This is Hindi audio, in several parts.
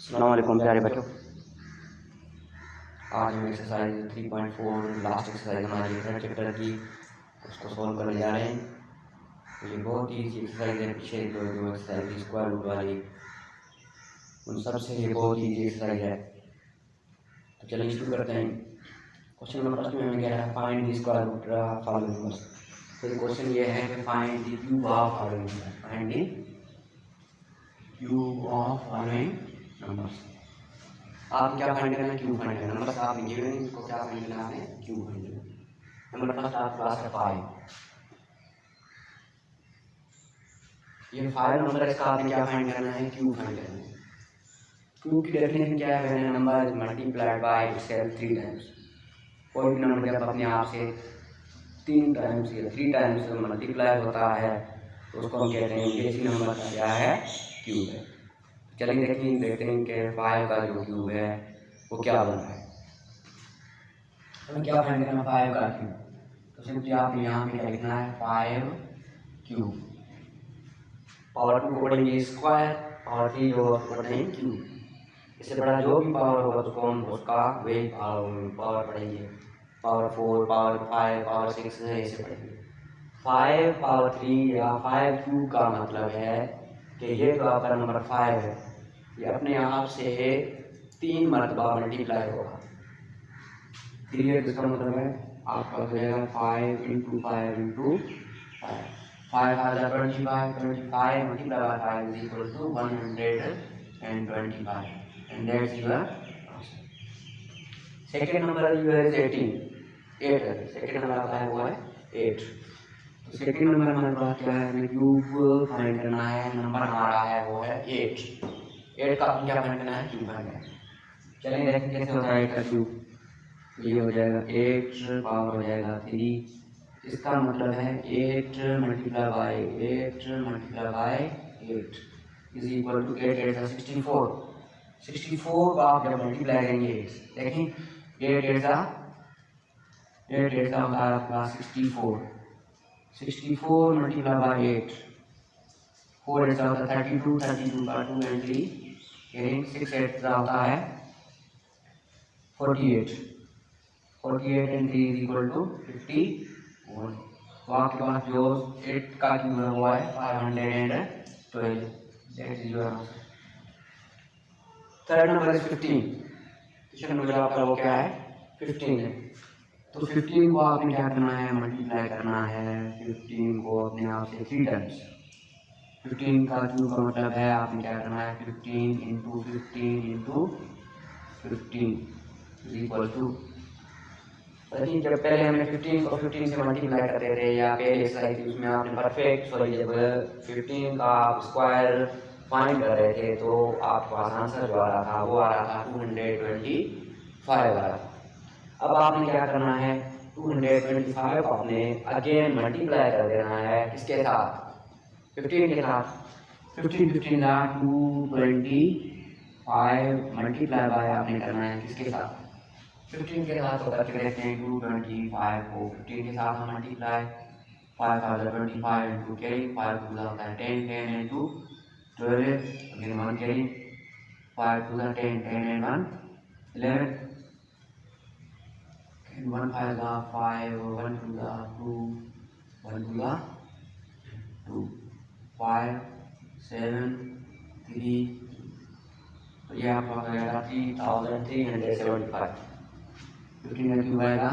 अस्सलाम वालेकुम प्यारे बच्चों। आज हम एक्सरसाइज 3.4 लास्ट एक्सरसाइज हमारी है चैप्टर की, उसको सॉल्व करने जा रहे हैं। तो ये बहुत ही ईजी एक्सरसाइज है। पीछे जो एक्सरसाइज थी स्क्वायर रूट वाली, उन सब से ये बहुत ही ईजी एक्सरसाइज है। तो चलिए शुरू करते हैं। क्वेश्चन नंबर फर्स्ट में हमें कह रहा है find the square root of following numbers. तो क्वेश्चन ये है कि find the cube of following numbers. Find the cube of following numbers. आप क्या फाइंड करना है? क्यूब फाइंड करना। नंबर आप गिवन है, इसको क्या फाइंड करना है? क्यूब फाइंड करना। नंबर फर्स्ट आपके पास है 5। ये 5 नंबर, इसका आपने क्या फाइंड करना है? क्यूब फाइंड करना है। क्यूब की डेफिनेशन क्या है? When number is multiplied by itself 3 times. कोई भी नंबर जब अपने आप से 3 टाइम्स या 3 टाइम्स मल्टीप्लाई होता है तो उसको हम कहते हैं ये इसी नंबर का क्या है? क्यूब है। चलिए देखते हैं कि 5 का जो क्यूब है वो क्या बन रहा है। तो क्या फाइंड करना 5 का क्यूब? तो सिंपली आपने यहाँ पे क्या लिखना है? 5 क्यूब। पावर 2 को पढ़ेंगे स्क्वायर, पावर 3 जो पढ़ेंगे क्यूब। इससे बड़ा जो भी पावर होगा उसको हम उसका वही पावर पढ़ेंगे। पावर 4, पावर 5, पावर 6 ऐसे पढ़ेंगे। 5 पावर 3 या 5 क्यूब का मतलब है कि ये जो आपका नंबर 5 है ये अपने आप से 3 मरतबा मल्टीप्लाई होगा। 3 है, इसका मतलब है आपका हो जाएगा 5 into 5 into 5। 5 5 25, 25 multiply by 5 is equal to 125 and that's your answer. Second number is 18। 8 है, सेकंड नंबर आपका है वो है 8। तो सेकंड नंबर हमारे पास क्या है? हमें क्यूब फाइंड करना है। नंबर हमारा है वो है 8। 8 का क्या फाइंड करना है? क्यूब फाइंड करना है। चलिए देखते हैं कैसे होता है 8 का क्यूब। तो ये हो जाएगा 8 पावर हो जाएगा 3। इसका मतलब है 8 multiply by 8 multiply by 8 is equal to 8 8 का 64। 64 का आप जब मल्टीप्लाई करेंगे, देखें 8 8 का होता है आपका 64। 64 मल्टीप्लाई बाय 8, 4 8 का होता है 32, 32 का 2 एंड 3 6 8 का होता है 48। 48 एंड 3 इज इक्वल टू 51। तो आपके पास जो 8 का क्यूब है वो है 512। That is your answer. Third number is 15। तीसरा नंबर आपका वो क्या है? 15 है। तो 15 को आपने क्या करना है? मल्टीप्लाई करना है 15 को अपने आप से 3 टाइम्स। 15 का क्यूब का मतलब है आपने क्या करना है? 15 into 15 into 15 is equal to, लेकिन जब पहले हमने 15 को 15 से मल्टीप्लाई करते थे या पहले एक्सरसाइज थी उसमें आपने परफेक्ट जब 15 का आप स्क्वायर फाइंड कर रहे थे तो आपके पास आंसर जो आ रहा था वो आ रहा था 225 आ रहा था। अब आपने क्या करना है? 225 को आपने अगेन मल्टीप्लाई कर देना है किसके साथ? 15 के साथ। 15 15 का 225 मल्टीप्लाई बाय आपने करना है किसके साथ? 15 के साथ। तो करके देखते हैं 225 को 15 के साथ हम मल्टीप्लाई 5 5 25 इंटू कैरी 5 2 होता है 10 10 इंटू 12 अगेन 1 कैरी 5 2 10 10 एंड 1 11 1 5 का 5 1 2 का 2 1 2 का 2 5 7 3। तो ये आपका हो जाएगा 3375। 15 का क्यूब आएगा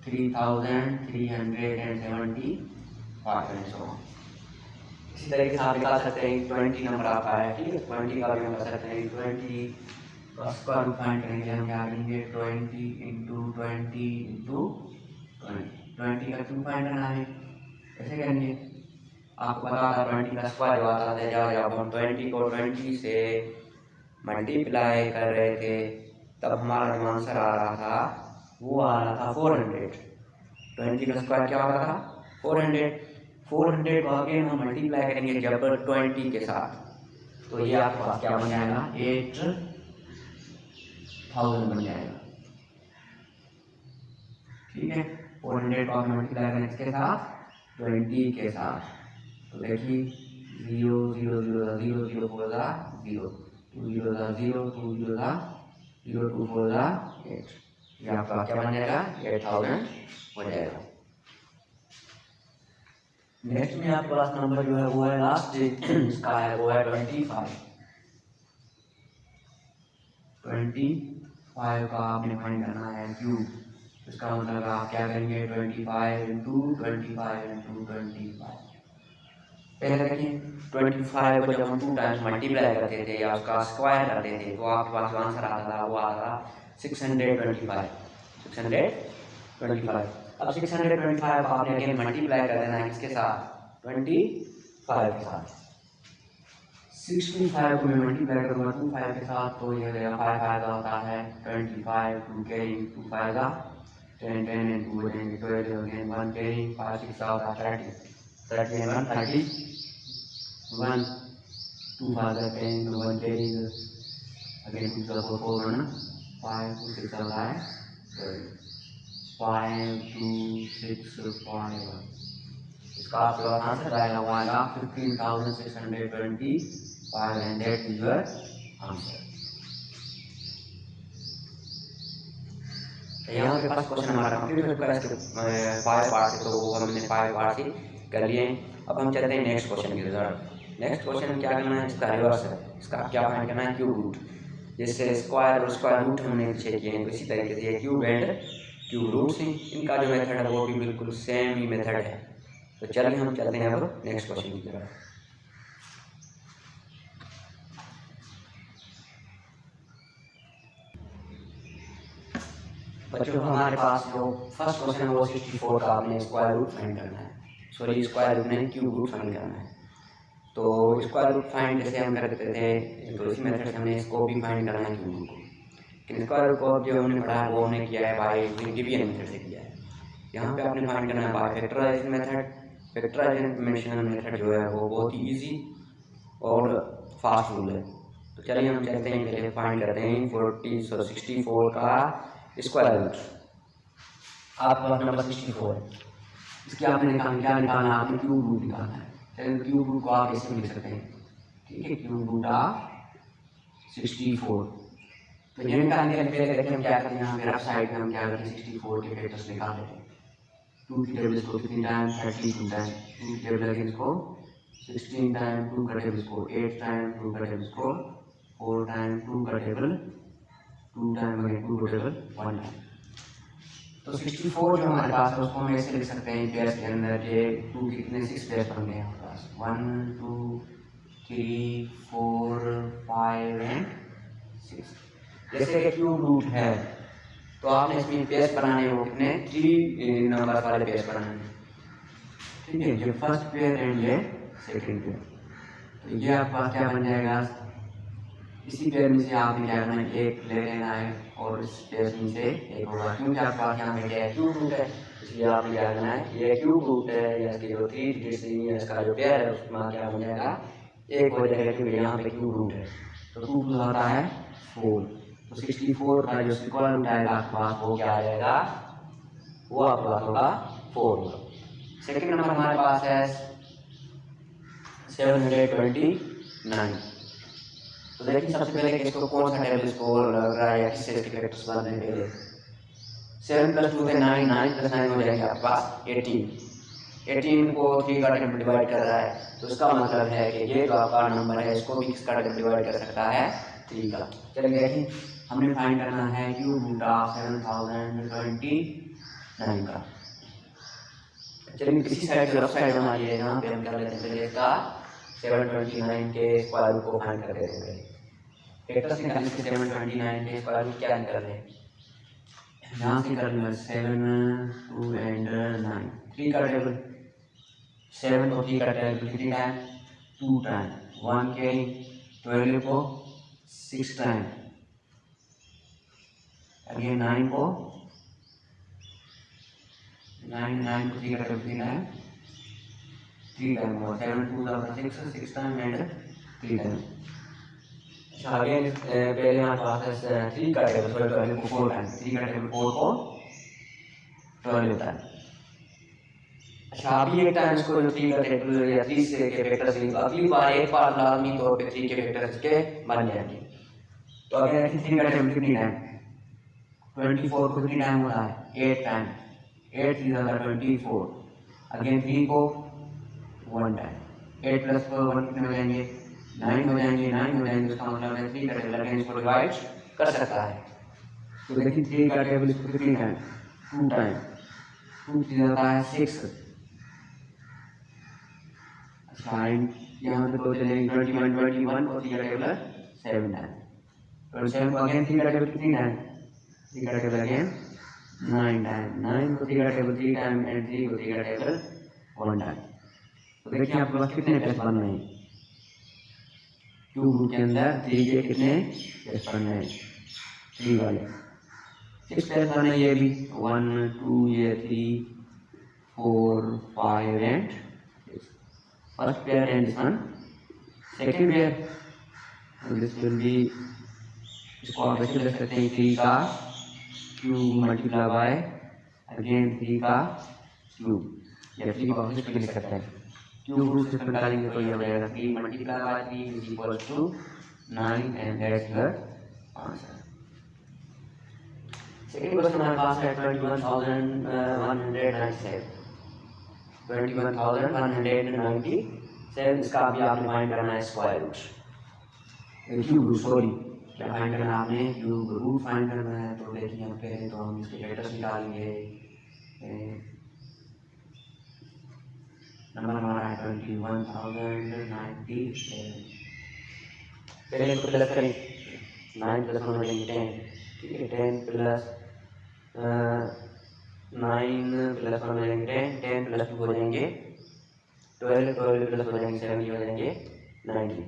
3375। इसी तरीके से आप निकाल सकते हैं 20 नंबर आपका है, ठीक है। 20 का भी हम कर सकते हैं। 20 का स्क्वायर रूट फाइंड करेंगे हम क्या करेंगे? 20 इंटू 20 इंटू 20 का क्यूब फाइंड करना है। कैसे करेंगे? आपको पता था 20 का स्क्वायर जो आता है जब हम 20 को 20 से मल्टीप्लाई कर रहे थे तब हमारा जो आंसर आ रहा था वो आ रहा था 400। 20 का स्क्वायर क्या होता था? 400। 400 को अगेन हम मल्टीप्लाई करेंगे जब 20 के साथ, तो ये आपके पास क्या बन जाएगा? 8000 बन जाएगा, ठीक है। 400 को आप मल्टीप्लाई करें इसके साथ 20 के साथ, तो देखिए 0 0 0 0 0 0 0, 2 0 था 0, 2 0 था 0, 2 4 था 8। ये आपका क्या बन जाएगा, 8000 हो जाएगा। नेक्स्ट में आपके पास नंबर जो है वो है लास्ट इसका है वो है 25। 25 का आपने फाइंड करना है क्यूब। इसका मतलब आप क्या करेंगे, 25 इंटू 25 इंटू 25। पहले देखिए 25 को जब हम 2 टाइम्स मल्टीप्लाई करते थे या उसका स्क्वायर करते थे तो आपके पास जो आंसर आता था वो आता था 625। 625। अब 625 को आपने अगेन मल्टीप्लाई कर देना है किसके साथ, 25 के साथ। 65 को मैं मल्टीप्लाई करूँगा 25 के साथ तो ये गया 5 का होता है 25, 2 कैरिंग 2 5 का 10 10 एंड 2 बनेंगे 12 अगेन 1 कैरिंग 5 6 का होता है 30 30 एंड 1 30 1 2 5 का 10 1 कैरिंग अगेन 2 का 4 4 1 5 2 6 का होता है 5 2 6 5 1। इसका आपका आंसर आएगा वो आएगा 15,625 and that is your answer। यहाँ पे फर्स्ट क्वेश्चन हमारा कंप्लीट हो चुका है इसके 5 पार्ट से, तो वो हमने 5 पार्ट से कर लिए। अब हम चलते हैं नेक्स्ट क्वेश्चन की तरफ। नेक्स्ट क्वेश्चन में क्या करना है, इसका रिवर्स है। इसका क्या फाइंड करना है, क्यूब रूट। जैसे स्क्वायर और स्क्वायर रूट हमने पीछे किए हैं तो इसी तरीके से क्यूब एंड क्यूब रूट से इनका जो मेथड है वो भी बिल्कुल सेम ही मेथड है। तो चलिए हम चलते हैं अब नेक्स्ट क्वेश्चन की तरफ। बच्चों हमारे पास जो फर्स्ट क्वेश्चन है वो 64 का आपने स्क्वायर रूट फाइंड करना है। सॉरी स्क्वायर रूट नहीं, क्यूब रूट फाइंड करना है। तो स्क्वायर रूट फाइंड जैसे हम करते थे तो इसी मेथड से हमने इसको भी फाइंड करना है क्यूब रूट को। लेकिन स्क्वायर रूट को जो हमने पढ़ा है वो हमने किया है बाय डिवीजन मेथड से किया है। यहाँ पे आपने फाइंड करना है by factorisation method. Factorisation method जो है वो बहुत ही ईजी और फास्ट रूल है। तो चलिए हम चलते हैं, पहले फाइंड करते हैं 64 का स्क्वायर रूट। आपका नंबर 64 है, इसके आपने क्या निकालना है, आपने क्यूब रूट निकालना है। चलिए क्यूब रूट को आप ऐसे लिख सकते हैं, ठीक है, क्यूब रूट ऑफ 64। तो ये निकालने के लिए पहले देखिए हम क्या करते हैं, यहाँ पे लेफ्ट साइड में हम क्या करते हैं 64 के फैक्टर्स निकाल लेते हैं। 2 की टेबल इसको 15 टाइम 32 टाइम 2 की टेबल लगे इसको 16 टाइम 2 का टेबल इसको 8 टाइम 2 का टेबल इसको 4 टाइम 2 का टेबल 2 टाइम अगेन 2 का टेबल 1 टाइम। तो 64 जो हमारे पास है उसको हम ऐसे लिख सकते हैं पेयर्स के अंदर, ये 2 कितने 6 पेयर्स बन गए हमारे पास 1 2 3 4 5 एंड 6। जैसे कि क्यूब रूट है तो आपने इसमें पेयर्स बनाने हो कितने 3 नंबर वाले पेयर्स बनाने, ठीक है, ये फर्स्ट पेयर एंड ये सेकंड पेयर। तो ये आपका क्या बन जाएगा, इसी पेयर में से आपने क्या करना है एक ले लेना है और इस पेयर में से एक होगा, क्योंकि आपके पास यहाँ पे क्या है क्यूब रूट है, इसलिए आपने क्या करना है ये क्यूब रूट है या इसके जो 3 डिजिट्स है इसका जो पेयर है उसमें क्या बन जाएगा एक हो जाएगा, क्योंकि यहाँ पे क्यूब रूट है। तो 2 प्लस होता है 4, तो 64 का जो स्क्वायर रूट आएगा आपके पास वो क्या आ जाएगा, वो आपके पास होगा 4 होगा। सेकंड नंबर हमारे पास है 729। तो देखिए सबसे पहले कि इसको कौन सा टेबल इसको लग रहा है या किससे इसके फैक्टर्स बनने के लिए 7 + 2 से 9 9 + 9 हो जाएंगे आपके पास 18। 18 को 3 का टेबल डिवाइड कर रहा है तो इसका मतलब है कि ये जो आपका नंबर है इसको भी किसका टेबल डिवाइड कर सकता है 3 का। चलिए देखिए हमने फाइंड करना है क्यूब रूट ऑफ 7029 का। चलिए किसी साइड से लेफ्ट साइड हमारी है, यहाँ पे हम कर लेते हैं पहले इसका 729 के स्क्वायर रूट को फाइंड कर देते हैं। फैक्टर्स निकालने के 729 के स्क्वायर रूट क्या निकल रहे हैं, यहाँ से कर लेंगे 7 2 एंड 9 3 का टेबल 7 को 3 का टेबल कितनी टाइम 2 टाइम 1 कैरी 12 को 6 टाइम अगेन 9 को 9 को 3 का टेबल कितना है 3 टाइम हुआ 7 2 6 टाइम एंड 3 टाइम। अच्छा अगेन पहले हमारे पास है 3 का टेबल 12 को 4 टाइम 3 का टेबल 4 को 12 होता है। अच्छा अभी एक टाइम इसको जो 3 का टेबल या 3 के फैक्टर्स अगली बार एक बार लाजमी तौर पे 3 के फैक्टर्स के बन जाएंगे। तो अगर ऐसे 3 का टेबल कितनी टाइम 24 को कितनी टाइम होता है 8 टाइम 8 3 24 अगेन 3 को 1 टाइम 8 प्लस 1 कितने हो जाएंगे 9 हो जाएंगे 9 हो जाएंगे। उसका मतलब है 3 का टेबल अगेन इसको डिवाइड कर सकता है। तो देखिए 3 का टेबल इसको कितनी टाइम 2 टाइम 2 3 होता है 6। अच्छा यहाँ पे दो चलेंगे 21 21 को 3 का टेबल 7 टाइम 27 को अगेन 3 का टेबल कितनी टाइम 3 का टेबल अगेन 9 टाइम 9 को 3 का टेबल 3 टाइम एंड 3 को 3 का टेबल 1 टाइम। तो देखिए आपके पास कितने टेस्ट बन रहे हैं क्यूब रूट के अंदर 3 के कितने टेस्ट बन रहे हैं 3 वाले 6 टेस्ट बने ये भी 1 2 ये 3 4 5 and first pair and this one second pair this will be इसको आप ऐसे लिख सकते हैं 3 का क्यूब मल्टीप्लाई बाय अगेन 3 का क्यूब या 3 का ऑफिस भी लिख सकते हैं। क्यूब रूट से निकालेंगे तो ये हो जाएगा 3 multiply by 3 is equal to 9 and that's the answer. Second question हमारे पास है 21,197 इसका भी आपने फाइंड करना है square root cube root sorry क्या फाइंड करना है आपने क्यूब रूट फाइंड करना है। तो देखिए हम पहले तो हम इसके फैक्टर्स निकालेंगे। नंबर हमारा है 21,097 पहले इसको प्लस करें 9 प्लस 1 हो जाएंगे 10 ठीक है 10 प्लस 9 प्लस 1 हो जाएंगे 10 10 प्लस 2 हो जाएंगे 12 12 प्लस हो जाएंगे 70 हो जाएंगे 90।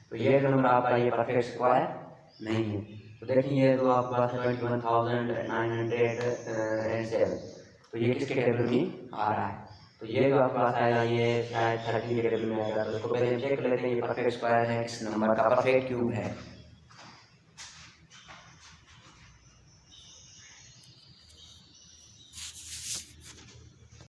तो ये जो नंबर आपका ये परफेक्ट स्क्वायर नहीं है। तो देखिए ये तो आपके पास 21,907 तो ये किसके टेबल में आ रहा है। तो ये जो आपके पास आएगा ये शायद 30 के टेबल में आएगा। तो इसको पहले हम चेक कर लेते हैं ये परफेक्ट स्क्वायर है किस नंबर का परफेक्ट क्यूब है।